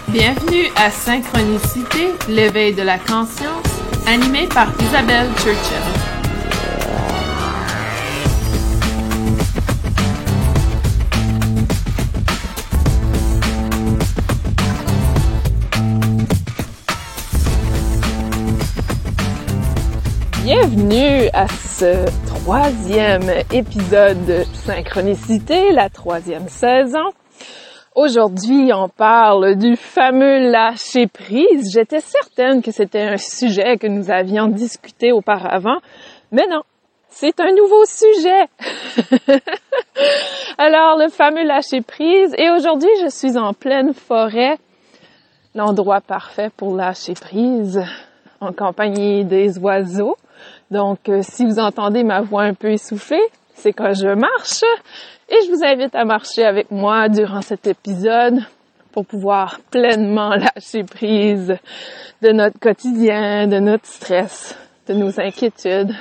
Bienvenue à Synchronicité, l'éveil de la conscience, animé par Isabelle Churchill. Bienvenue à ce troisième épisode de Synchronicité, la troisième saison. Aujourd'hui, on parle du fameux lâcher-prise. J'étais certaine que c'était un sujet que nous avions discuté auparavant, mais non, c'est un nouveau sujet. Alors, le fameux lâcher-prise. Et aujourd'hui, je suis en pleine forêt, l'endroit parfait pour lâcher-prise, en compagnie des oiseaux. Donc, si vous entendez ma voix un peu essoufflée, c'est quand je marche. Et je vous invite à marcher avec moi durant cet épisode pour pouvoir pleinement lâcher prise de notre quotidien, de notre stress, de nos inquiétudes,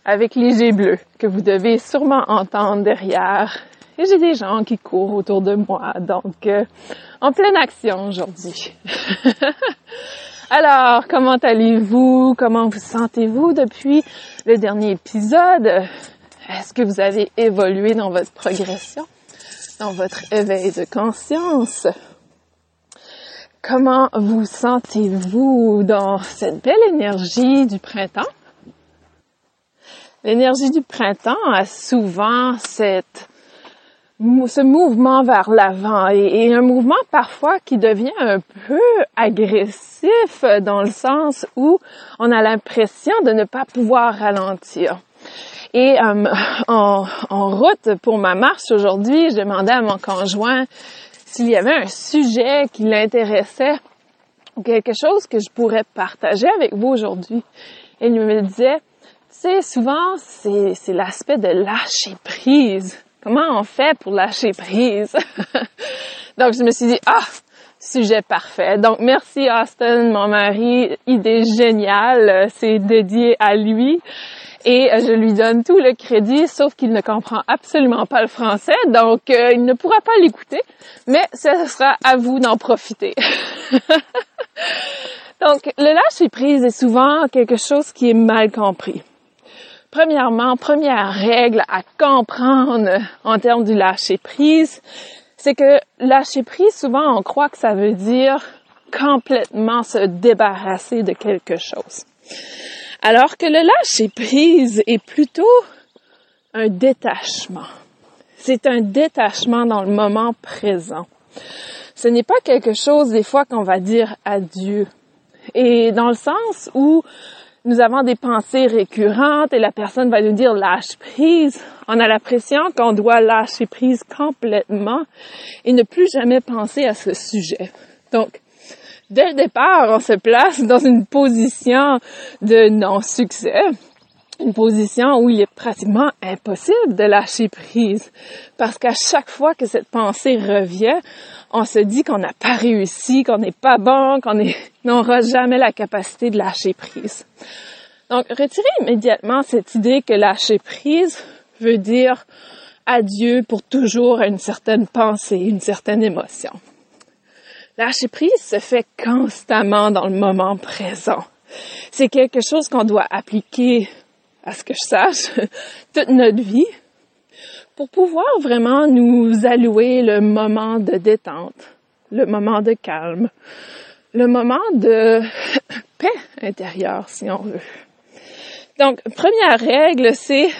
avec les jets bleus que vous devez sûrement entendre derrière. Et j'ai des gens qui courent autour de moi, donc en pleine action aujourd'hui. Alors, comment allez-vous? Comment vous sentez-vous depuis le dernier épisode? Est-ce que vous avez évolué dans votre progression, dans votre éveil de conscience? Comment vous sentez-vous dans cette belle énergie du printemps? L'énergie du printemps a souvent ce mouvement vers l'avant et un mouvement parfois qui devient un peu agressif dans le sens où on a l'impression de ne pas pouvoir ralentir. Et en route pour ma marche aujourd'hui, je demandais à mon conjoint s'il y avait un sujet qui l'intéressait ou quelque chose que je pourrais partager avec vous aujourd'hui. Et il me disait, tu sais, souvent, c'est l'aspect de lâcher prise. Comment on fait pour lâcher prise? Donc, je me suis dit, sujet parfait. Donc, merci Austin, mon mari, idée géniale, c'est dédié à lui. Et je lui donne tout le crédit, sauf qu'il ne comprend absolument pas le français, donc il ne pourra pas l'écouter, mais ce sera à vous d'en profiter. Donc, le lâcher-prise est souvent quelque chose qui est mal compris. Premièrement, première règle à comprendre en termes du lâcher-prise, c'est que lâcher-prise, souvent on croit que ça veut dire complètement se débarrasser de quelque chose. Alors que le lâcher-prise est plutôt un détachement. C'est un détachement dans le moment présent. Ce n'est pas quelque chose, des fois, qu'on va dire adieu. Et dans le sens où nous avons des pensées récurrentes et la personne va nous dire lâche-prise, on a l'impression qu'on doit lâcher prise complètement et ne plus jamais penser à ce sujet. Donc, dès le départ, on se place dans une position de non-succès, une position où il est pratiquement impossible de lâcher prise, parce qu'à chaque fois que cette pensée revient, on se dit qu'on n'a pas réussi, qu'on n'est pas bon, qu'on n'aura jamais la capacité de lâcher prise. Donc, retirez immédiatement cette idée que lâcher prise veut dire adieu pour toujours à une certaine pensée, une certaine émotion. Lâcher prise se fait constamment dans le moment présent. C'est quelque chose qu'on doit appliquer, à ce que je sache, toute notre vie pour pouvoir vraiment nous allouer le moment de détente, le moment de calme, le moment de paix intérieure, si on veut. Donc, première règle, c'est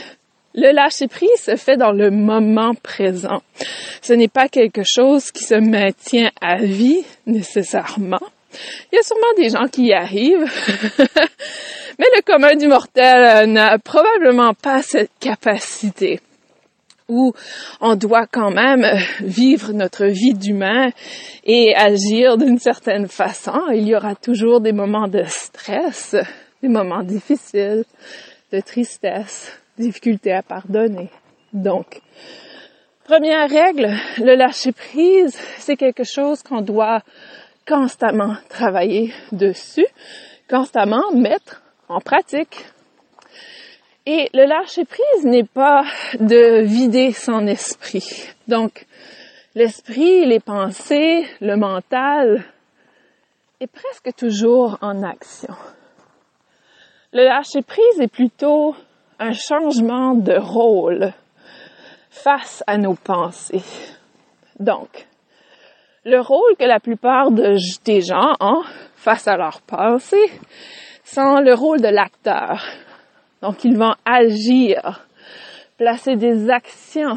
le lâcher-prise se fait dans le moment présent. Ce n'est pas quelque chose qui se maintient à vie, nécessairement. Il y a sûrement des gens qui y arrivent, mais le commun du mortel n'a probablement pas cette capacité où on doit quand même vivre notre vie d'humain et agir d'une certaine façon. Il y aura toujours des moments de stress, des moments difficiles, de tristesse, difficulté à pardonner. Donc, première règle, le lâcher-prise, c'est quelque chose qu'on doit constamment travailler dessus, constamment mettre en pratique. Et le lâcher-prise n'est pas de vider son esprit. Donc, L'esprit, les pensées, le mental est presque toujours en action. Le lâcher-prise est plutôt un changement de rôle face à nos pensées. Donc, le rôle que la plupart des gens ont face à leurs pensées, c'est le rôle de l'acteur. Donc, ils vont agir, placer des actions,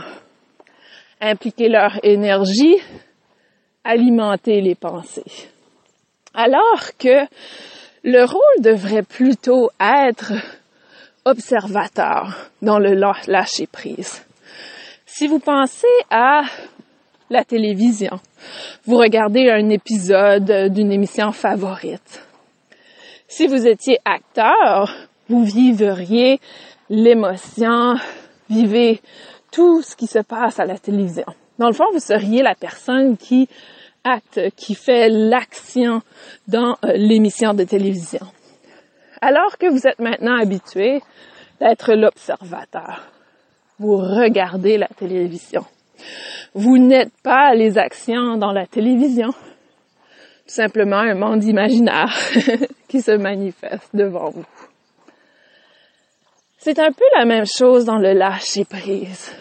impliquer leur énergie, alimenter les pensées. Alors que le rôle devrait plutôt être observateur dans le lâcher-prise. Si vous pensez à la télévision, vous regardez un épisode d'une émission favorite. Si vous étiez acteur, vous vivriez l'émotion, vivez tout ce qui se passe à la télévision. Dans le fond, vous seriez la personne qui acte, qui fait l'action dans l'émission de télévision. Alors que vous êtes maintenant habitué d'être l'observateur. Vous regardez la télévision. Vous n'êtes pas les actions dans la télévision. Tout simplement un monde imaginaire qui se manifeste devant vous. C'est un peu la même chose dans le lâcher-prise.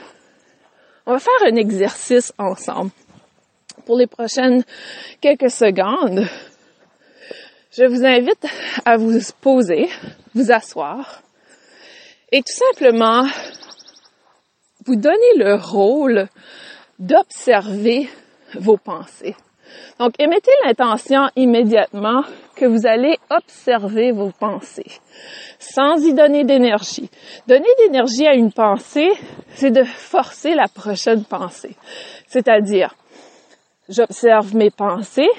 On va faire un exercice ensemble. Pour les prochaines quelques secondes, je vous invite à vous poser, vous asseoir et tout simplement vous donner le rôle d'observer vos pensées. Donc, émettez l'intention immédiatement que vous allez observer vos pensées, sans y donner d'énergie. Donner d'énergie à une pensée, c'est de forcer la prochaine pensée. C'est-à-dire, j'observe mes pensées,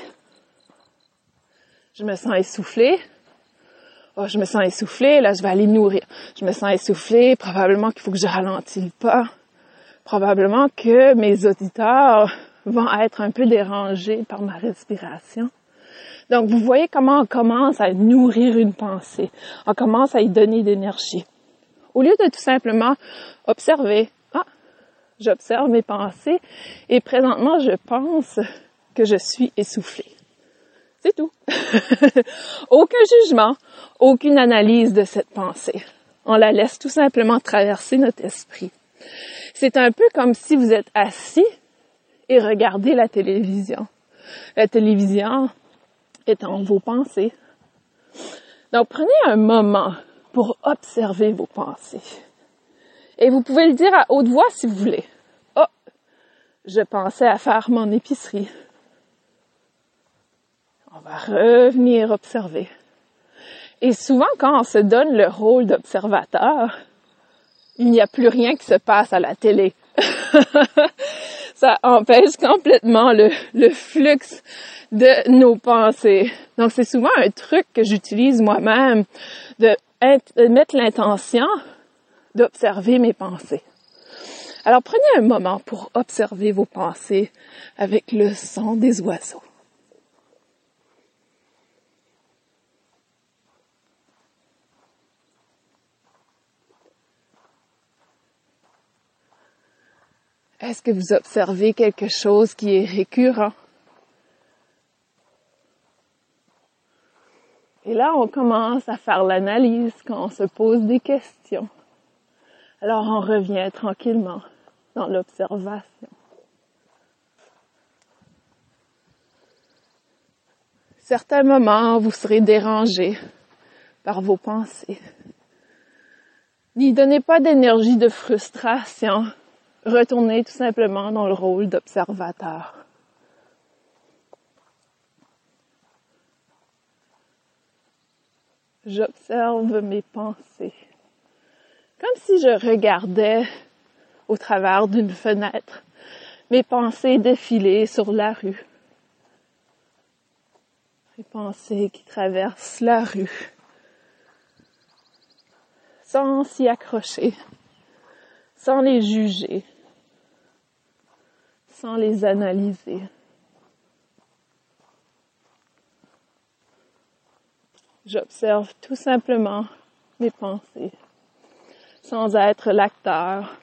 je me sens essoufflée. Oh, je me sens essoufflée, là je vais aller nourrir. Je me sens essoufflée, probablement qu'il faut que je ralentisse le pas. Probablement que mes auditeurs vont être un peu dérangés par ma respiration. Donc, vous voyez comment on commence à nourrir une pensée. On commence à y donner d'énergie. Au lieu de tout simplement observer, j'observe mes pensées et présentement, je pense que je suis essoufflée. C'est tout. Aucun jugement, aucune analyse de cette pensée. On la laisse tout simplement traverser notre esprit. C'est un peu comme si vous êtes assis et regardez la télévision. La télévision étant vos pensées. Donc, prenez un moment pour observer vos pensées. Et vous pouvez le dire à haute voix si vous voulez. Oh, je pensais à faire mon épicerie. On va revenir observer. Et souvent, quand on se donne le rôle d'observateur, il n'y a plus rien qui se passe à la télé. Ça empêche complètement le flux de nos pensées. Donc, c'est souvent un truc que j'utilise moi-même, de mettre l'intention d'observer mes pensées. Alors, prenez un moment pour observer vos pensées avec le son des oiseaux. Est-ce que vous observez quelque chose qui est récurrent? Et là, on commence à faire l'analyse quand on se pose des questions. Alors, on revient tranquillement dans l'observation. Certains moments, vous serez dérangé par vos pensées. N'y donnez pas d'énergie de frustration. Retournez tout simplement dans le rôle d'observateur. J'observe mes pensées. Comme si je regardais au travers d'une fenêtre mes pensées défiler sur la rue. Les pensées qui traversent la rue. Sans s'y accrocher. Sans les juger. Sans les analyser. J'observe tout simplement mes pensées, sans être l'acteur,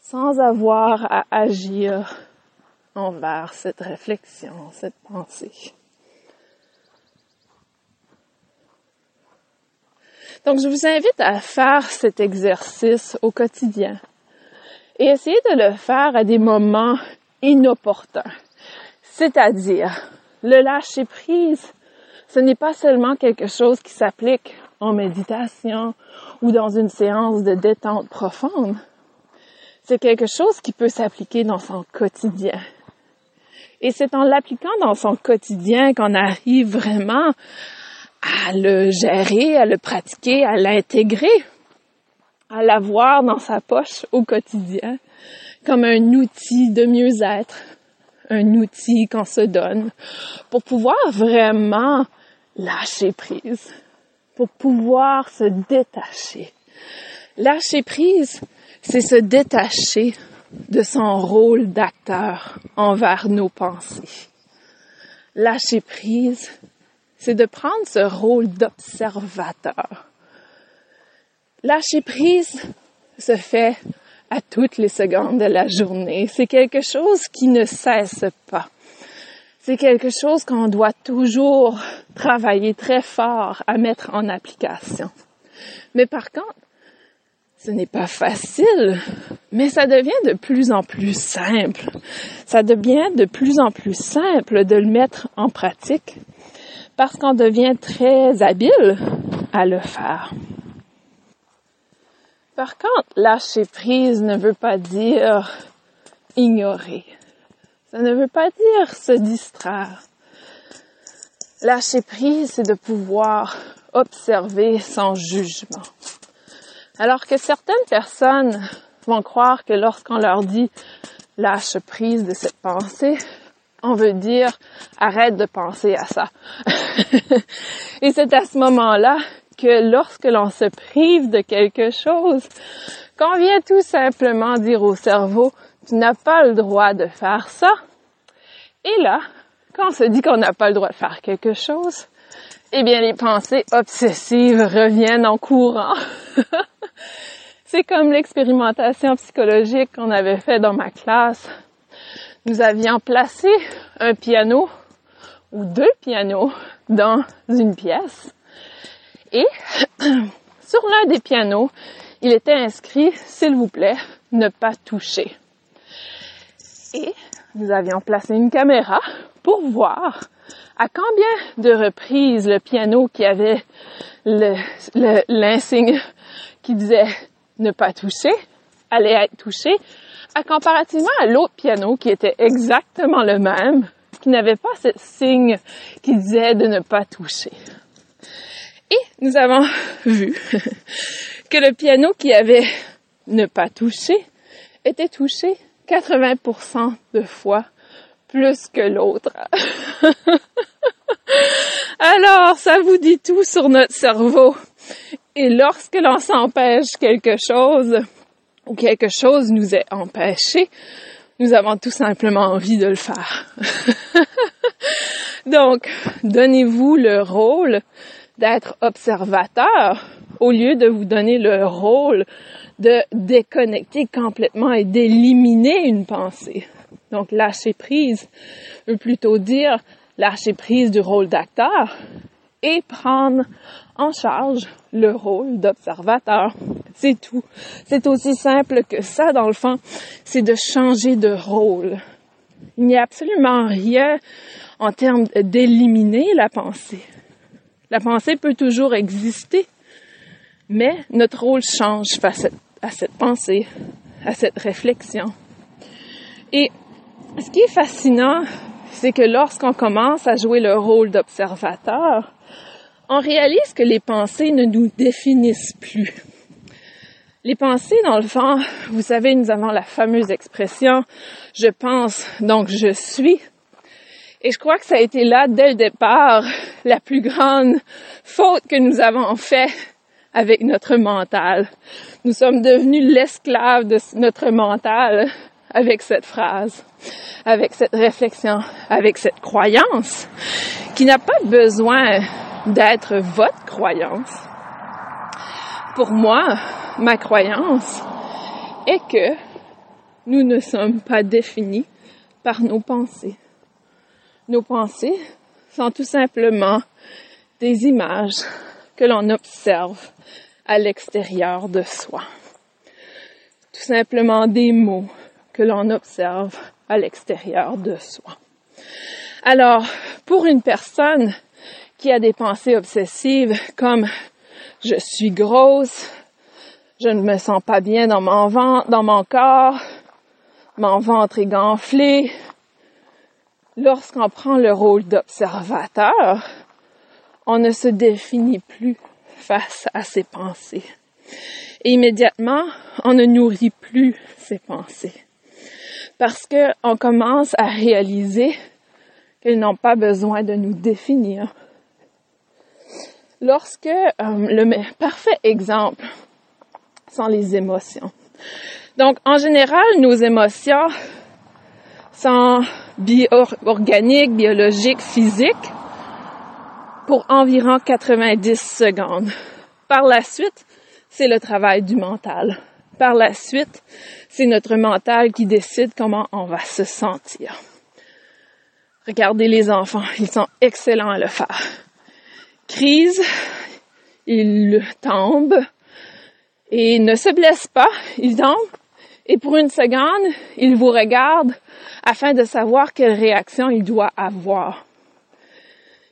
sans avoir à agir envers cette réflexion, cette pensée. Donc, je vous invite à faire cet exercice au quotidien et essayer de le faire à des moments inopportuns. C'est-à-dire, le lâcher-prise, ce n'est pas seulement quelque chose qui s'applique en méditation ou dans une séance de détente profonde. C'est quelque chose qui peut s'appliquer dans son quotidien. Et c'est en l'appliquant dans son quotidien qu'on arrive vraiment à le gérer, à le pratiquer, à l'intégrer, à l'avoir dans sa poche au quotidien comme un outil de mieux-être, un outil qu'on se donne pour pouvoir vraiment lâcher prise, pour pouvoir se détacher. Lâcher prise, c'est se détacher de son rôle d'acteur envers nos pensées. Lâcher prise, c'est de prendre ce rôle d'observateur. Lâcher prise se fait à toutes les secondes de la journée. C'est quelque chose qui ne cesse pas. C'est quelque chose qu'on doit toujours travailler très fort à mettre en application. Mais par contre, ce n'est pas facile, mais ça devient de plus en plus simple. Ça devient de plus en plus simple de le mettre en pratique parce qu'on devient très habile à le faire. Par contre, lâcher prise ne veut pas dire ignorer. Ça ne veut pas dire se distraire. Lâcher prise, c'est de pouvoir observer sans jugement. Alors que certaines personnes vont croire que lorsqu'on leur dit « lâche prise de cette pensée », on veut dire « arrête de penser à ça ». Et c'est à ce moment-là que lorsque l'on se prive de quelque chose, qu'on vient tout simplement dire au cerveau « tu n'as pas le droit de faire ça ». Et là, quand on se dit qu'on n'a pas le droit de faire quelque chose, eh bien les pensées obsessives reviennent en courant. C'est comme l'expérimentation psychologique qu'on avait fait dans ma classe. Nous avions placé un piano ou 2 pianos dans une pièce. Et sur l'un des pianos, il était inscrit « S'il vous plaît, ne pas toucher ». Et nous avions placé une caméra pour voir à combien de reprises le piano qui avait l'insigne qui disait « ne pas toucher » allait être touché, comparativement à l'autre piano qui était exactement le même, qui n'avait pas ce signe qui disait de ne pas toucher. Et nous avons vu que le piano qui avait ne pas touché était touché 80% de fois plus que l'autre. Alors, ça vous dit tout sur notre cerveau. Et lorsque l'on s'empêche quelque chose, ou quelque chose nous est empêché, nous avons tout simplement envie de le faire. Donc, donnez-vous le rôle d'être observateur au lieu de vous donner le rôle de déconnecter complètement et d'éliminer une pensée. Donc, lâcher prise veut plutôt dire lâcher prise du rôle d'acteur et prendre en charge le rôle d'observateur. C'est tout. C'est aussi simple que ça, dans le fond. C'est de changer de rôle. Il n'y a absolument rien en termes d'éliminer la pensée. La pensée peut toujours exister, mais notre rôle change face à cette pensée, à cette réflexion. Et ce qui est fascinant, c'est que lorsqu'on commence à jouer le rôle d'observateur, on réalise que les pensées ne nous définissent plus. Les pensées, dans le fond, vous savez, nous avons la fameuse expression « je pense, donc je suis ». Et je crois que ça a été là, dès le départ, la plus grande faute que nous avons fait avec notre mental. Nous sommes devenus l'esclave de notre mental avec cette phrase, avec cette réflexion, avec cette croyance qui n'a pas besoin d'être votre croyance. Pour moi, ma croyance est que nous ne sommes pas définis par nos pensées. Nos pensées sont tout simplement des images que l'on observe à l'extérieur de soi. Tout simplement des mots que l'on observe à l'extérieur de soi. Alors, pour une personne qui a des pensées obsessives comme « je suis grosse »,« je ne me sens pas bien dans mon corps »,« mon ventre est gonflé », lorsqu'on prend le rôle d'observateur, on ne se définit plus face à ses pensées. Et immédiatement, on ne nourrit plus ses pensées. Parce qu'on commence à réaliser qu'elles n'ont pas besoin de nous définir. Lorsque le parfait exemple sont les émotions. Donc, en général, nos émotions sont organiques, biologiques, physiques pour environ 90 secondes. Par la suite, c'est le travail du mental. Par la suite, c'est notre mental qui décide comment on va se sentir. Regardez les enfants, ils sont excellents à le faire. Crise, ils tombent et ne se blessent pas, ils tombent et pour une seconde, ils vous regardent afin de savoir quelle réaction il doit avoir.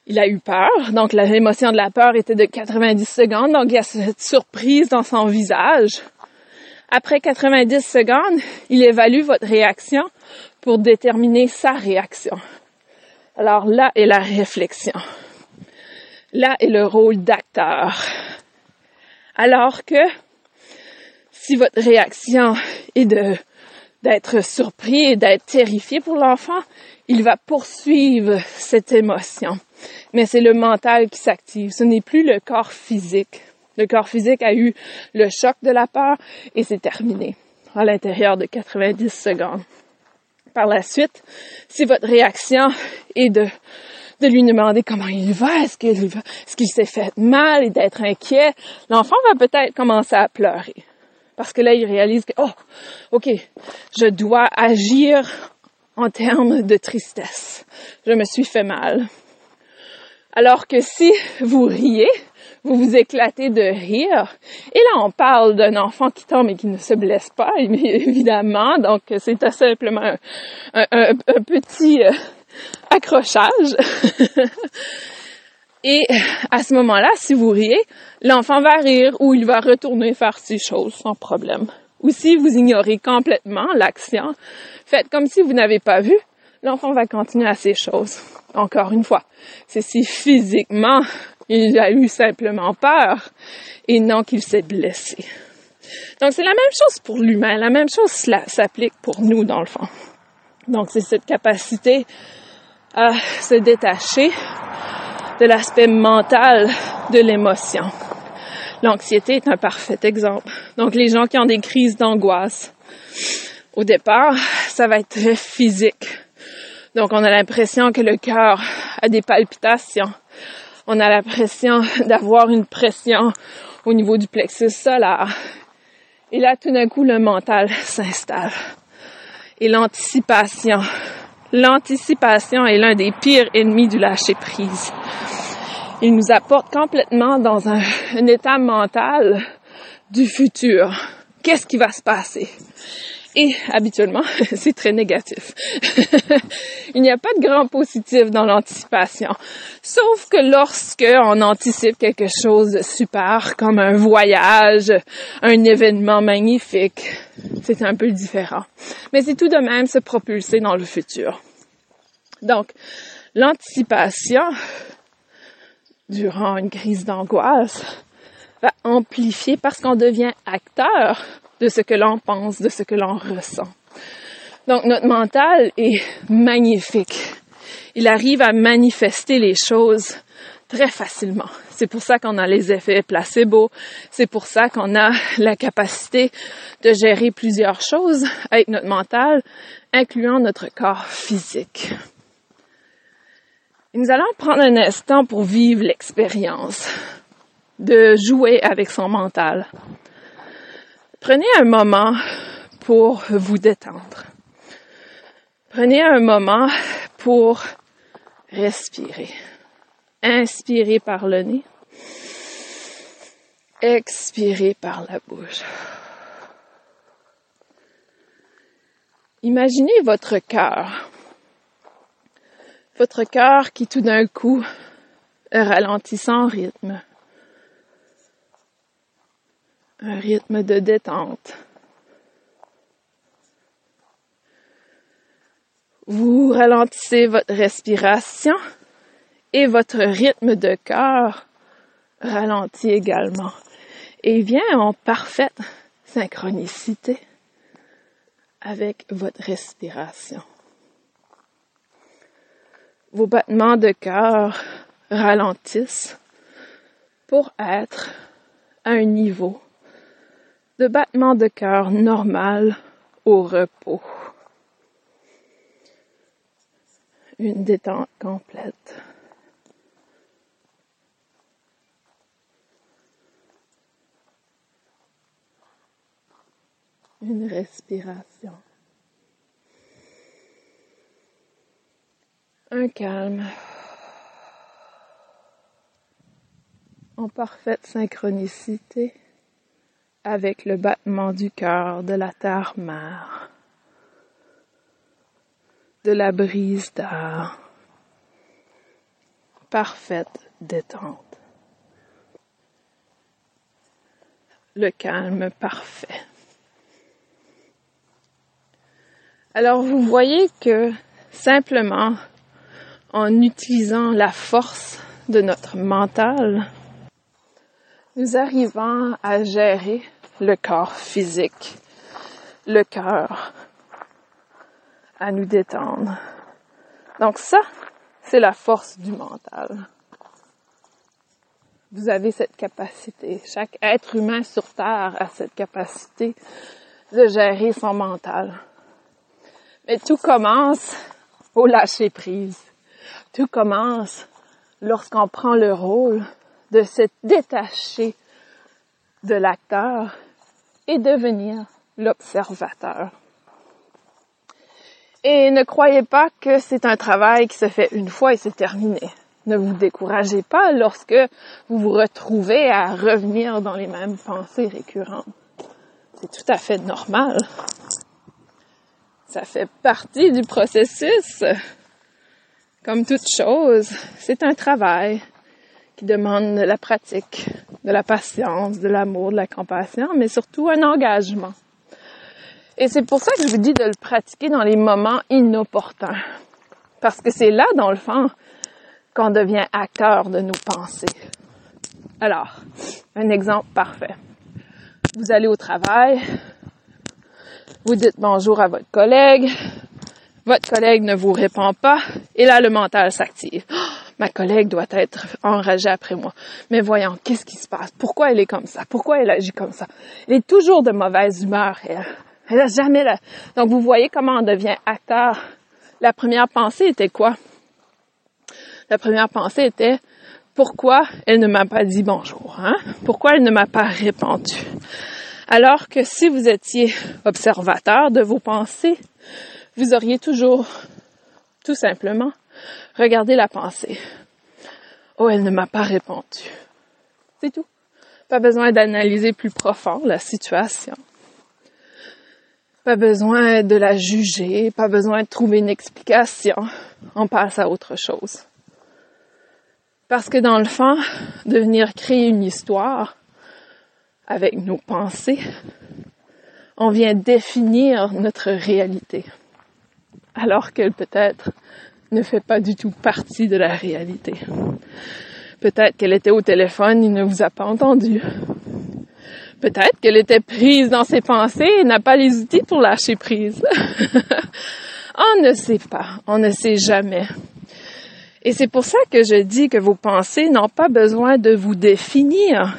Il a eu peur, donc l'émotion de la peur était de 90 secondes, donc il y a cette surprise dans son visage. Après 90 secondes, il évalue votre réaction pour déterminer sa réaction. Alors là est la réflexion. Là est le rôle d'acteur. Alors que si votre réaction est d'être surpris et d'être terrifié pour l'enfant, il va poursuivre cette émotion. Mais c'est le mental qui s'active. Ce n'est plus le corps physique. Le corps physique a eu le choc de la peur et c'est terminé à l'intérieur de 90 secondes. Par la suite, si votre réaction est de lui demander comment il va, est-ce qu'il s'est fait mal et d'être inquiet, l'enfant va peut-être commencer à pleurer. Parce que là, il réalise que, OK, je dois agir en termes de tristesse. Je me suis fait mal. Alors que si vous riez, vous vous éclatez de rire, et là, on parle d'un enfant qui tombe et qui ne se blesse pas, évidemment, donc c'est simplement un petit accrochage. Et à ce moment-là, si vous riez, l'enfant va rire ou il va retourner faire ses choses sans problème. Ou si vous ignorez complètement l'action, faites comme si vous n'avez pas vu, l'enfant va continuer à ses choses. Encore une fois, c'est si physiquement il a eu simplement peur et non qu'il s'est blessé. Donc c'est la même chose pour l'humain, la même chose s'applique pour nous dans le fond. Donc c'est cette capacité à se détacher de l'aspect mental de l'émotion. L'anxiété est un parfait exemple. Donc, les gens qui ont des crises d'angoisse, au départ, ça va être très physique. Donc, on a l'impression que le cœur a des palpitations. On a l'impression d'avoir une pression au niveau du plexus solaire. Et là, tout d'un coup, le mental s'installe. Et l'anticipation est l'un des pires ennemis du lâcher-prise. Il nous apporte complètement dans un état mental du futur. Qu'est-ce qui va se passer? Et habituellement, c'est très négatif. Il n'y a pas de grand positif dans l'anticipation. Sauf que lorsque on anticipe quelque chose de super, comme un voyage, un événement magnifique, c'est un peu différent. Mais c'est tout de même se propulser dans le futur. Donc, l'anticipation durant une crise d'angoisse va amplifier parce qu'on devient acteur de ce que l'on pense, de ce que l'on ressent. Donc, notre mental est magnifique. Il arrive à manifester les choses très facilement. C'est pour ça qu'on a les effets placebo. C'est pour ça qu'on a la capacité de gérer plusieurs choses avec notre mental, incluant notre corps physique. Et nous allons prendre un instant pour vivre l'expérience de jouer avec son mental. Prenez un moment pour vous détendre. Prenez un moment pour respirer. Inspirez par le nez. Expirez par la bouche. Imaginez votre cœur. Votre cœur qui tout d'un coup ralentit son rythme. Un rythme de détente. Vous ralentissez votre respiration et votre rythme de cœur ralentit également et vient en parfaite synchronicité avec votre respiration. Vos battements de cœur ralentissent pour être à un niveau de battement de cœur normal au repos. Une détente complète. Une respiration. Un calme. En parfaite synchronicité avec le battement du cœur de la terre-mère, de la brise d'air. Parfaite détente. Le calme parfait. Alors vous voyez que simplement en utilisant la force de notre mental, nous arrivons à gérer le corps physique, le cœur, à nous détendre. Donc ça, c'est la force du mental. Vous avez cette capacité. Chaque être humain sur Terre a cette capacité de gérer son mental. Mais tout commence au lâcher-prise. Tout commence lorsqu'on prend le rôle de se détacher de l'acteur et devenir l'observateur. Et ne croyez pas que c'est un travail qui se fait une fois et c'est terminé. Ne vous découragez pas lorsque vous vous retrouvez à revenir dans les mêmes pensées récurrentes. C'est tout à fait normal. Ça fait partie du processus. Comme toute chose, c'est un travail qui demande de la pratique, de la patience, de l'amour, de la compassion, mais surtout un engagement. Et c'est pour ça que je vous dis de le pratiquer dans les moments inopportuns. Parce que c'est là, dans le fond, qu'on devient acteur de nos pensées. Alors, un exemple parfait. Vous allez au travail, vous dites bonjour à votre collègue ne vous répond pas, et là, le mental s'active. Oh, ma collègue doit être enragée après moi. Mais voyons, qu'est-ce qui se passe? Pourquoi elle est comme ça? Pourquoi elle agit comme ça? Elle est toujours de mauvaise humeur, elle. Elle a jamais la... Donc, vous voyez comment on devient acteur. La première pensée était quoi? La première pensée était, pourquoi elle ne m'a pas dit bonjour, hein? Pourquoi elle ne m'a pas répondu? Alors que si vous étiez observateur de vos pensées, vous auriez toujours, tout simplement, regardé la pensée. Oh, elle ne m'a pas répondu. C'est tout. Pas besoin d'analyser plus profond la situation. Pas besoin de la juger, pas besoin de trouver une explication. On passe à autre chose. Parce que dans le fond, de venir créer une histoire avec nos pensées, on vient définir notre réalité. Alors qu'elle peut-être ne fait pas du tout partie de la réalité. Peut-être qu'elle était au téléphone, il ne vous a pas entendu. Peut-être qu'elle était prise dans ses pensées et n'a pas les outils pour lâcher prise. On ne sait pas, on ne sait jamais. Et c'est pour ça que je dis que vos pensées n'ont pas besoin de vous définir.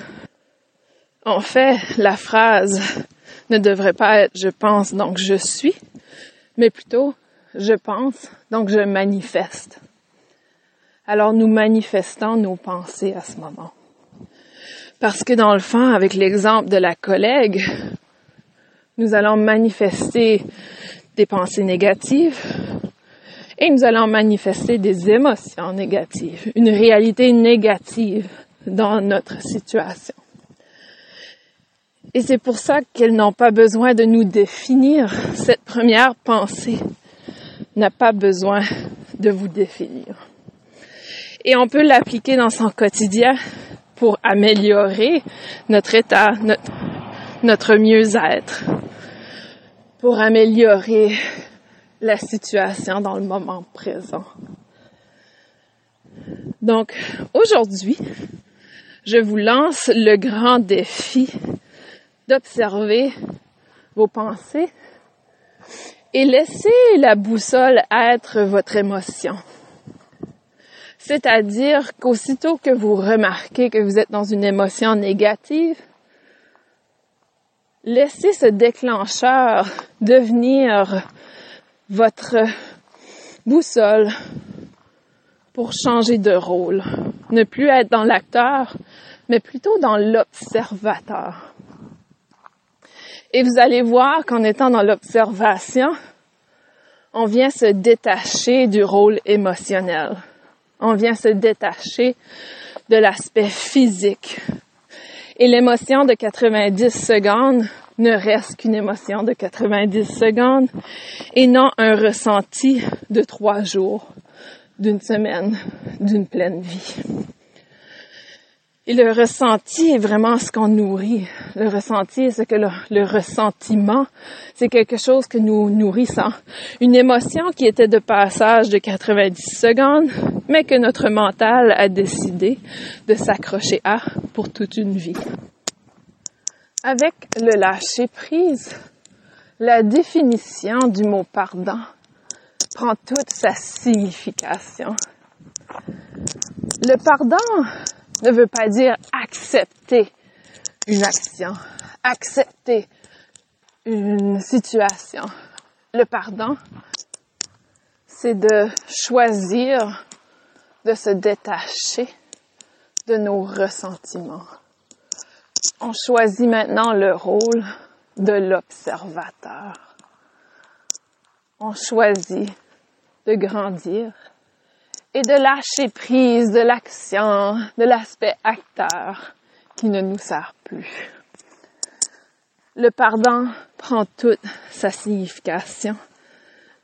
En fait, la phrase ne devrait pas être « je pense donc je suis », mais plutôt « je pense donc je manifeste ». Alors nous manifestons nos pensées à ce moment. Parce que dans le fond, avec l'exemple de la collègue, nous allons manifester des pensées négatives, Et nous allons manifester des émotions négatives, une réalité négative dans notre situation. Et c'est pour ça qu'elles n'ont pas besoin de nous définir. Cette première pensée n'a pas besoin de vous définir. Et on peut l'appliquer dans son quotidien pour améliorer notre état, notre mieux-être, pour améliorer la situation dans le moment présent. Donc, aujourd'hui, je vous lance le grand défi d'observer vos pensées et laisser la boussole être votre émotion. C'est-à-dire qu'aussitôt que vous remarquez que vous êtes dans une émotion négative, laissez ce déclencheur devenir votre boussole pour changer de rôle. Ne plus être dans l'acteur, mais plutôt dans l'observateur. Et vous allez voir qu'en étant dans l'observation, on vient se détacher du rôle émotionnel. On vient se détacher de l'aspect physique. Et l'émotion de 90 secondes ne reste qu'une émotion de 90 secondes et non un ressenti de 3 jours, d'une semaine, d'une pleine vie. Et le ressenti est vraiment ce qu'on nourrit. Le ressenti, c'est que le ressentiment, c'est quelque chose que nous nourrissons. Une émotion qui était de passage de 90 secondes, mais que notre mental a décidé de s'accrocher à pour toute une vie. Avec le lâcher-prise, la définition du mot pardon prend toute sa signification. Le pardon ne veut pas dire accepter une action, accepter une situation. Le pardon, c'est de choisir de se détacher de nos ressentiments. On choisit maintenant le rôle de l'observateur. On choisit de grandir et de lâcher prise de l'action, de l'aspect acteur qui ne nous sert plus. Le pardon prend toute sa signification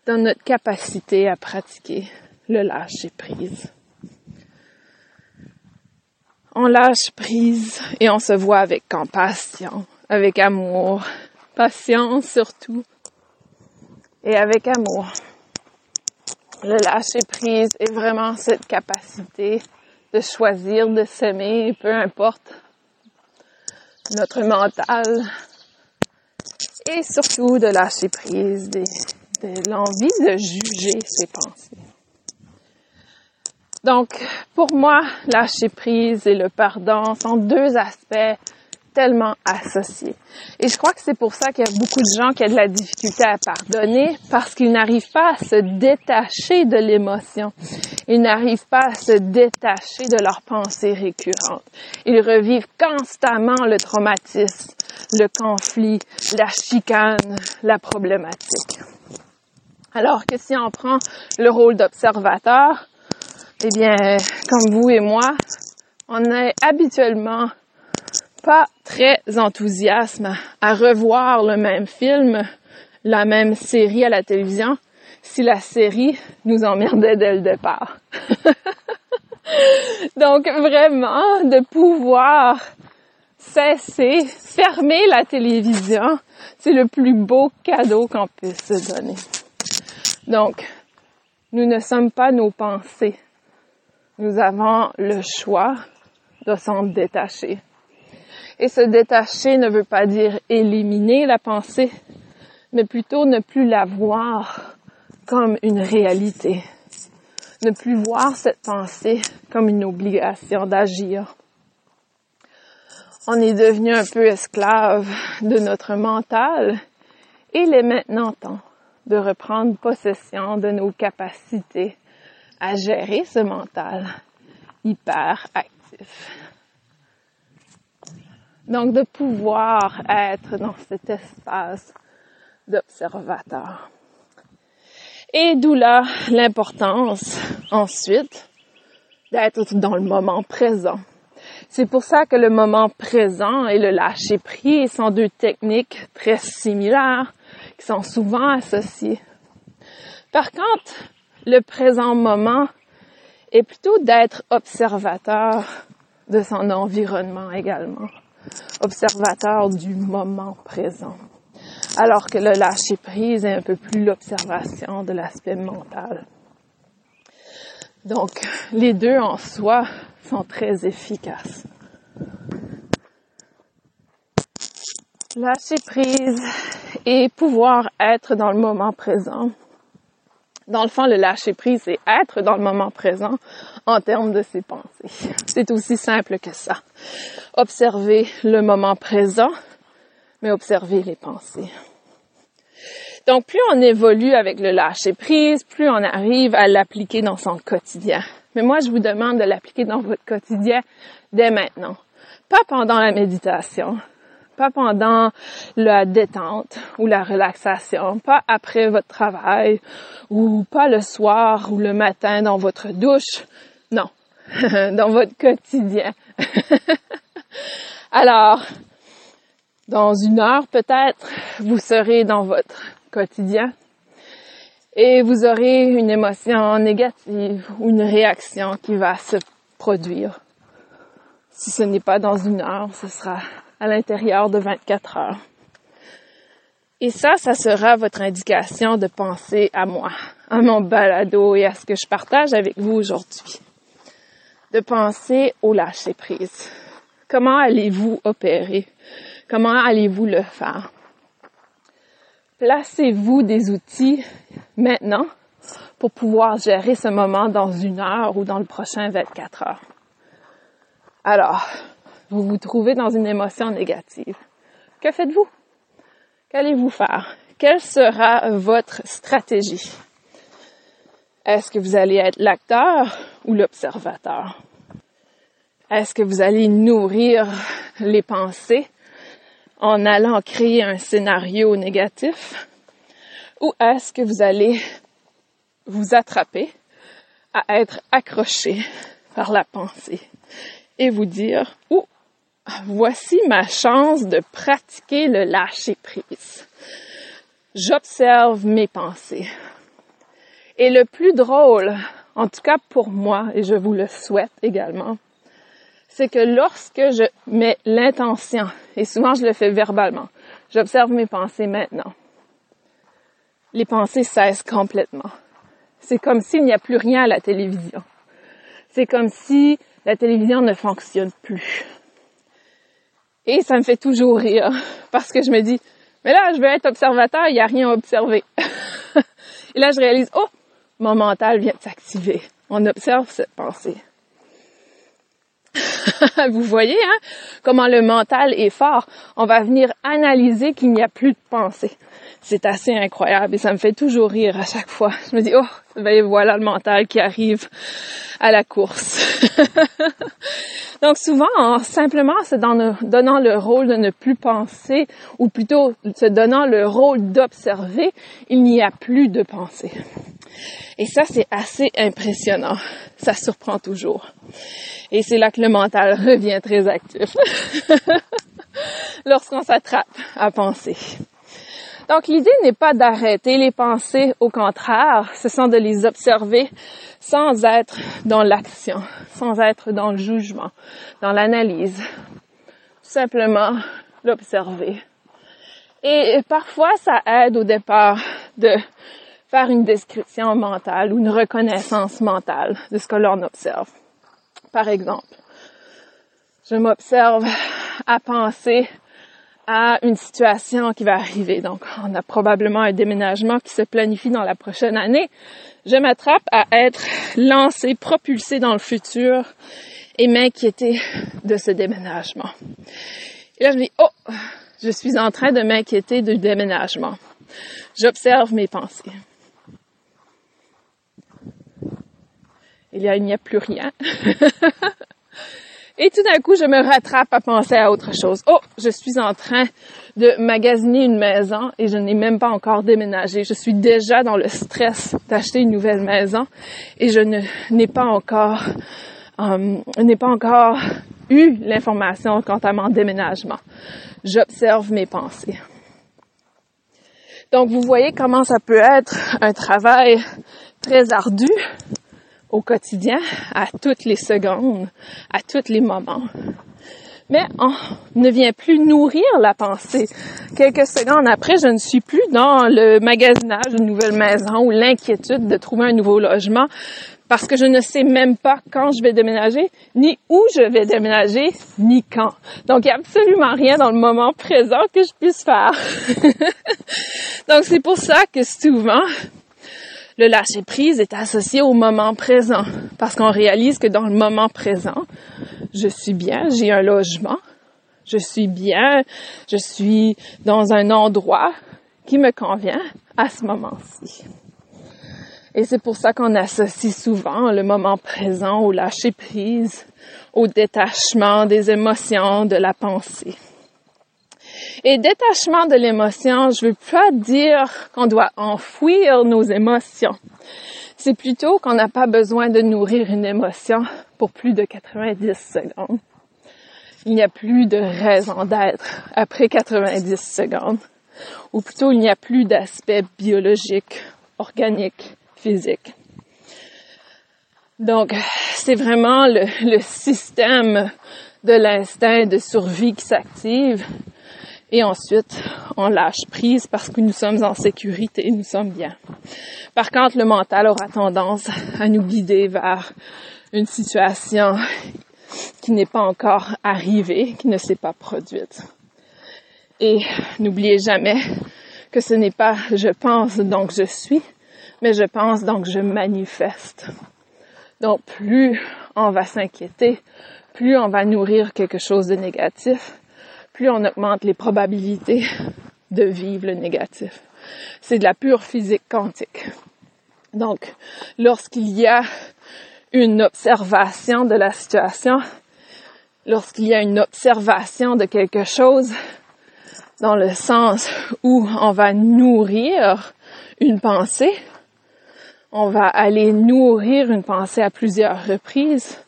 dans notre capacité à pratiquer le lâcher prise. On lâche prise et on se voit avec compassion, avec amour, patience surtout, et avec amour. Le lâcher prise est vraiment cette capacité de choisir de s'aimer, peu importe notre mental, et surtout de lâcher prise de l'envie de juger ses pensées. Donc, pour moi, lâcher prise et le pardon sont deux aspects tellement associés. Et je crois que c'est pour ça qu'il y a beaucoup de gens qui ont de la difficulté à pardonner, parce qu'ils n'arrivent pas à se détacher de l'émotion. Ils n'arrivent pas à se détacher de leurs pensées récurrentes. Ils revivent constamment le traumatisme, le conflit, la chicane, la problématique. Alors que si on prend le rôle d'observateur, eh bien, comme vous et moi, on est habituellement pas très enthousiaste à revoir le même film, la même série à la télévision, si la série nous emmerdait dès le départ. Donc, vraiment, de pouvoir cesser, fermer la télévision, c'est le plus beau cadeau qu'on puisse se donner. Donc, nous ne sommes pas nos pensées. Nous avons le choix de s'en détacher. Et se détacher ne veut pas dire éliminer la pensée, mais plutôt ne plus la voir comme une réalité. Ne plus voir cette pensée comme une obligation d'agir. On est devenu un peu esclave de notre mental et il est maintenant temps de reprendre possession de nos capacités à gérer ce mental hyper actif. Donc, de pouvoir être dans cet espace d'observateur. Et d'où là l'importance, ensuite, d'être dans le moment présent. C'est pour ça que le moment présent et le lâcher-prise sont deux techniques très similaires qui sont souvent associées. Par contre, le présent moment est plutôt d'être observateur de son environnement également, observateur du moment présent, alors que le lâcher-prise est un peu plus l'observation de l'aspect mental. Donc, les deux en soi sont très efficaces. Lâcher prise et pouvoir être dans le moment présent. Dans le fond, le lâcher prise, c'est être dans le moment présent en termes de ses pensées. C'est aussi simple que ça. Observer le moment présent, mais observer les pensées. Donc, plus on évolue avec le lâcher prise, plus on arrive à l'appliquer dans son quotidien. Mais moi, je vous demande de l'appliquer dans votre quotidien dès maintenant. Pas pendant la méditation, pas pendant la détente ou la relaxation, pas après votre travail ou pas le soir ou le matin dans votre douche. Non, dans votre quotidien. Alors, dans 1 heure peut-être, vous serez dans votre quotidien et vous aurez une émotion négative ou une réaction qui va se produire. Si ce n'est pas dans 1 heure, ce sera à l'intérieur de 24 heures. Et ça sera votre indication de penser à moi, à mon balado et à ce que je partage avec vous aujourd'hui. De penser au lâcher-prise. Comment allez-vous opérer? Comment allez-vous le faire? Placez-vous des outils maintenant pour pouvoir gérer ce moment dans 1 heure ou dans le prochain 24 heures. Alors, vous vous trouvez dans une émotion négative. Que faites-vous? Qu'allez-vous faire? Quelle sera votre stratégie? Est-ce que vous allez être l'acteur ou l'observateur? Est-ce que vous allez nourrir les pensées en allant créer un scénario négatif? Ou est-ce que vous allez vous attraper à être accroché par la pensée et vous dire « Oh, voici ma chance de pratiquer le lâcher-prise. J'observe mes pensées. » Et le plus drôle, en tout cas pour moi, et je vous le souhaite également, c'est que lorsque je mets l'intention, et souvent je le fais verbalement, j'observe mes pensées maintenant. Les pensées cessent complètement. C'est comme s'il n'y a plus rien à la télévision. C'est comme si la télévision ne fonctionne plus. Et ça me fait toujours rire, parce que je me dis, mais là, je veux être observateur, il n'y a rien à observer. Et là, je réalise, oh, mon mental vient de s'activer. On observe cette pensée. Vous voyez, hein, comment le mental est fort. On va venir analyser qu'il n'y a plus de pensée. C'est assez incroyable et ça me fait toujours rire à chaque fois. Je me dis, oh, ben voilà le mental qui arrive à la course. Donc souvent, simplement se donnant le rôle de ne plus penser, ou plutôt se donnant le rôle d'observer, il n'y a plus de pensée. Et ça, c'est assez impressionnant. Ça surprend toujours. Et c'est là que le mental revient très actif. Lorsqu'on s'attrape à penser. Donc, l'idée n'est pas d'arrêter les pensées. Au contraire, ce sont de les observer sans être dans l'action, sans être dans le jugement, dans l'analyse. Tout simplement l'observer. Et parfois, ça aide au départ de faire une description mentale ou une reconnaissance mentale de ce que l'on observe. Par exemple, je m'observe à penser à une situation qui va arriver. Donc, on a probablement un déménagement qui se planifie dans la prochaine année. Je m'attrape à être lancée, propulsée dans le futur et m'inquiéter de ce déménagement. Et là, je me dis, oh, je suis en train de m'inquiéter du déménagement. J'observe mes pensées. Et là, il n'y a plus rien. Et tout d'un coup, je me rattrape à penser à autre chose. Oh, je suis en train de magasiner une maison et je n'ai même pas encore déménagé. Je suis déjà dans le stress d'acheter une nouvelle maison et je n'ai pas encore eu l'information quant à mon déménagement. J'observe mes pensées. Donc, vous voyez comment ça peut être un travail très ardu au quotidien, à toutes les secondes, à tous les moments. Mais on ne vient plus nourrir la pensée. Quelques secondes après, je ne suis plus dans le magasinage d'une nouvelle maison ou l'inquiétude de trouver un nouveau logement parce que je ne sais même pas quand je vais déménager, ni où je vais déménager, ni quand. Donc, il n'y a absolument rien dans le moment présent que je puisse faire. Donc, c'est pour ça que souvent, le lâcher-prise est associé au moment présent, parce qu'on réalise que dans le moment présent, je suis bien, j'ai un logement, je suis bien, je suis dans un endroit qui me convient à ce moment-ci. Et c'est pour ça qu'on associe souvent le moment présent au lâcher-prise, au détachement des émotions, de la pensée. Et détachement de l'émotion, je veux pas dire qu'on doit enfouir nos émotions. C'est plutôt qu'on n'a pas besoin de nourrir une émotion pour plus de 90 secondes. Il n'y a plus de raison d'être après 90 secondes. Ou plutôt, il n'y a plus d'aspect biologique, organique, physique. Donc, c'est vraiment le système de l'instinct de survie qui s'active. Et ensuite, on lâche prise parce que nous sommes en sécurité, nous sommes bien. Par contre, le mental aura tendance à nous guider vers une situation qui n'est pas encore arrivée, qui ne s'est pas produite. Et n'oubliez jamais que ce n'est pas « je pense donc je suis », mais « je pense donc je manifeste ». Donc, plus on va s'inquiéter, plus on va nourrir quelque chose de négatif, plus on augmente les probabilités de vivre le négatif. C'est de la pure physique quantique. Donc, lorsqu'il y a une observation de la situation, lorsqu'il y a une observation de quelque chose, dans le sens où on va nourrir une pensée, on va aller nourrir une pensée à plusieurs reprises,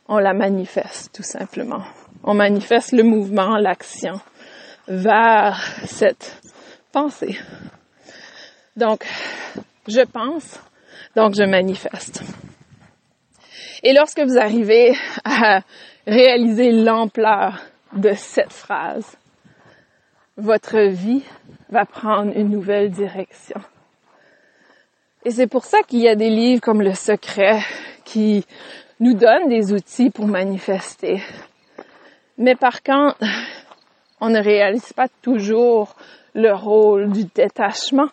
on la manifeste tout simplement. On manifeste le mouvement, l'action vers cette pensée. Donc, je pense, donc je manifeste. Et lorsque vous arrivez à réaliser l'ampleur de cette phrase, votre vie va prendre une nouvelle direction. Et c'est pour ça qu'il y a des livres comme Le Secret qui nous donnent des outils pour manifester. Mais par contre, on ne réalise pas toujours le rôle du détachement.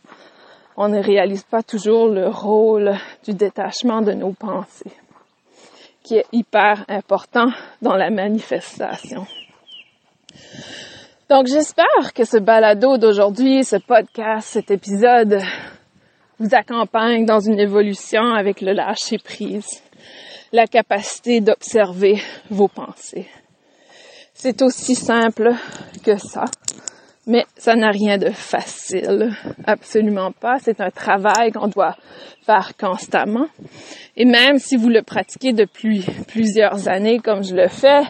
On ne réalise pas toujours le rôle du détachement de nos pensées, qui est hyper important dans la manifestation. Donc, j'espère que ce balado d'aujourd'hui, ce podcast, cet épisode vous accompagne dans une évolution avec le lâcher-prise, la capacité d'observer vos pensées. C'est aussi simple que ça, mais ça n'a rien de facile, absolument pas. C'est un travail qu'on doit faire constamment. Et même si vous le pratiquez depuis plusieurs années comme je le fais,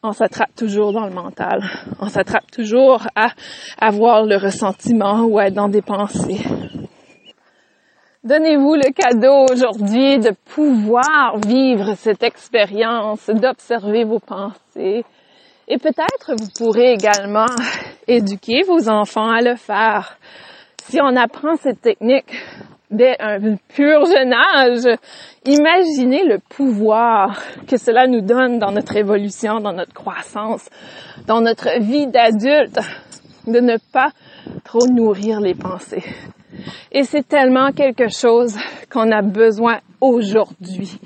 on s'attrape toujours dans le mental. On s'attrape toujours à avoir le ressentiment ou à être dans des pensées. Donnez-vous le cadeau aujourd'hui de pouvoir vivre cette expérience, d'observer vos pensées. Et peut-être vous pourrez également éduquer vos enfants à le faire. Si on apprend cette technique dès un pur jeune âge, imaginez le pouvoir que cela nous donne dans notre évolution, dans notre croissance, dans notre vie d'adulte, de ne pas trop nourrir les pensées. Et c'est tellement quelque chose qu'on a besoin aujourd'hui.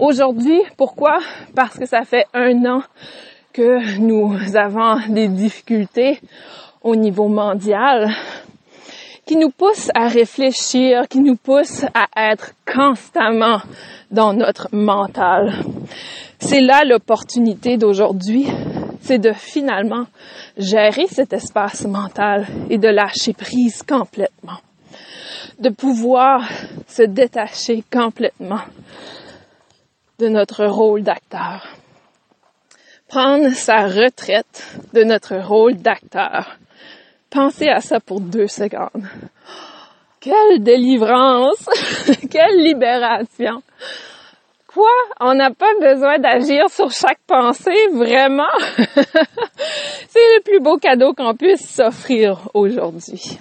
Aujourd'hui, pourquoi? Parce que ça fait 1 an que nous avons des difficultés au niveau mondial qui nous pousse à réfléchir, qui nous pousse à être constamment dans notre mental. C'est là l'opportunité d'aujourd'hui, c'est de finalement gérer cet espace mental et de lâcher prise complètement. De pouvoir se détacher complètement de notre rôle d'acteur. Prendre sa retraite de notre rôle d'acteur. Pensez à ça pour 2 secondes. Quelle délivrance! Quelle libération! Quoi? On n'a pas besoin d'agir sur chaque pensée, vraiment? C'est le plus beau cadeau qu'on puisse s'offrir aujourd'hui.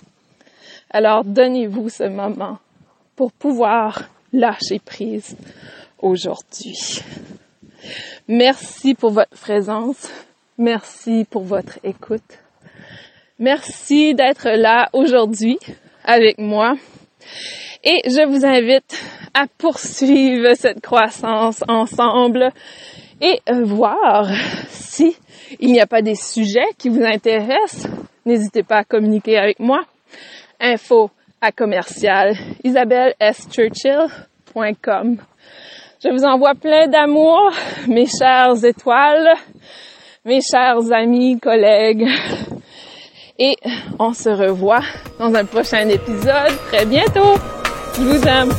Alors, donnez-vous ce moment pour pouvoir lâcher prise aujourd'hui. Merci pour votre présence. Merci pour votre écoute. Merci d'être là aujourd'hui avec moi. Et je vous invite à poursuivre cette croissance ensemble et voir si il n'y a pas des sujets qui vous intéressent. N'hésitez pas à communiquer avec moi. info@isabelleschurchill.com. Je vous envoie plein d'amour, mes chères étoiles, mes chers amis, collègues. Et on se revoit dans un prochain épisode très bientôt. Je vous aime.